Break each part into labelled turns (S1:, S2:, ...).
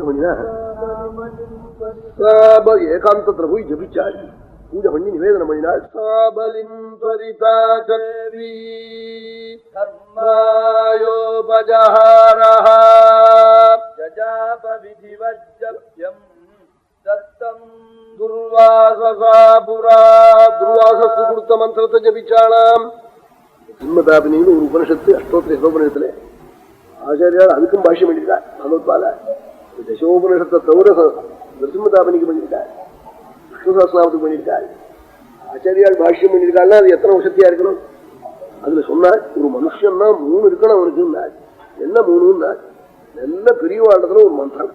S1: பண்ணினா ஏகாந்தத்துல போய் ஜபிச்சாள், பூஜை பண்ணி நிவேதனம் பண்ணினாள். சாபலிம் துர்வாசத்து கொடுத்த மந்திரத்தை ஜபிச்சாளாம். சிம்மதாபினின்னு ஒரு உபனிஷத்து, அஷ்டோத்திர யோபனிஷத்துல ஆச்சாரியால் அதுக்கும் பாஷ்யம் பண்ணியிருக்கார். பகவத்பால தசோபனிஷத்தை தவிர நரசிம்மதாபினிக்கு பண்ணியிருக்கார், விஷ்ணு சஹஸ்ரநாமத்துக்கு பண்ணியிருக்கார். ஆச்சாரியால் பாஷ்யம் பண்ணியிருக்காருன்னா அது எத்தனை வசதியா இருக்கணும். அதுல சொன்னார், ஒரு மனுஷன்னா 3 இருக்கணும் அவனுக்கு. என்ன 3? நல்ல பெரியவாழ்றதுல ஒரு மந்திரம்,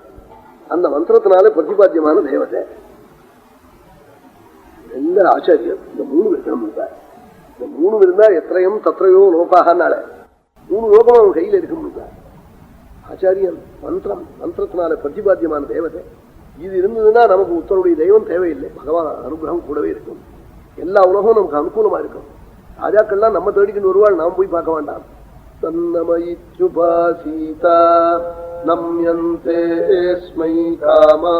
S1: அந்த மந்திரத்தினால பிரதிபாத்தியமான தேவதை நல்ல ஆச்சாரியர். இந்த 3 இருக்கணும். இந்த 3 இருந்தா எத்தையும் தத்தையோ லோகாகனால 3 லோகம் அவன் கையில் இருக்க. ஆச்சாரியன் மந்திரம், மந்திரத்தினால பிரதிபாத்தியமான தேவதை. இது இருந்ததுன்னா நமக்கு உத்தருடைய தெய்வம் தேவையில்லை, பகவான் அனுகிரகம் கூடவே இருக்கும். எல்லா உலகமும் நமக்கு அனுகூலமா இருக்கும். ராஜாக்கள்லாம் நம்ம தேடிக்கிட்டு வருவாள், நாம் போய் பார்க்க வேண்டாம். தன்னமயிச்சுபாசீதா நம்யந்தே ஸ்மை காமா,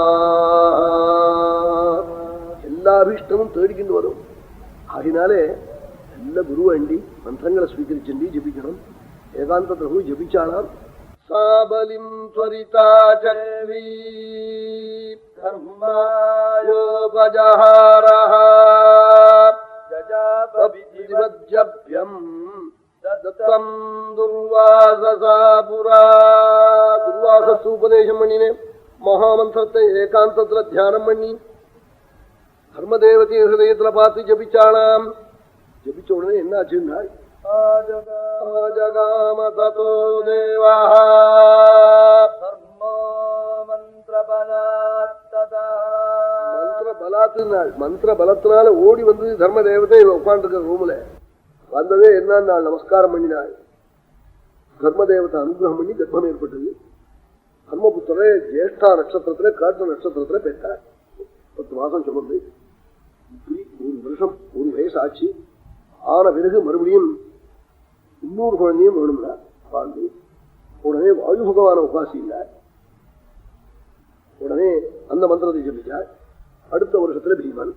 S1: எல்லா அபீஷ்டமும் தேடிக்கிட்டு வரும். ஆகினாலே நல்ல குரு வேண்டி மந்திரங்களை ஸ்வீகரிச்சுண்டி ஜபிக்கணும். ஏகாந்தத்துல போய் ஜபிச்சாலாம். சாபலிம் த்வரிதா சர்வீ கர்மாயோபஜஹாரஹ ஜஜாபவிதிவஜ்ஜப்யம் தத்தம் துர்வாசசாபுரா. துர்வாசத்து உபதேசம் பண்ணினேன். மகாமந்திரத்தை ஏகாந்தத்துல தியானம் பண்ணி தர்மதேவதைய ஹிருதயத்துல பார்த்து ஜபிச்சாளாம். ஜபிச்ச உடனே என்ன ஆச்சுன்னா, ஜகாம ததோ தேவா மந்திர பலத்தினால ஓடி வந்து தர்ம தேவதை உட்காந்துருக்க ரூம்ல வந்ததே என்ன, நமஸ்காரம் பண்ணினாள். தர்ம தேவத்தை அனுகிரகம் பண்ணி கர்ப்பம் ஏற்பட்டது. தர்மபுத்திரே ஜேஷ்டா நட்சத்திரத்துல காட்டு நட்சத்திரத்துல பெற்றார். 10 மாசம் சுமந்து இப்படி 1 வருஷம் 1 வயசு ஆச்சு. ஆன பிறகு மறுபடியும் இன்னொரு குழந்தையும் வேணும்னா வாழ்ந்து உடனே வாயு பகவான உபாசினார். உடனே அந்த மந்திரத்தை ஜபிச்சார். அடுத்த வருஷத்துல பீமன்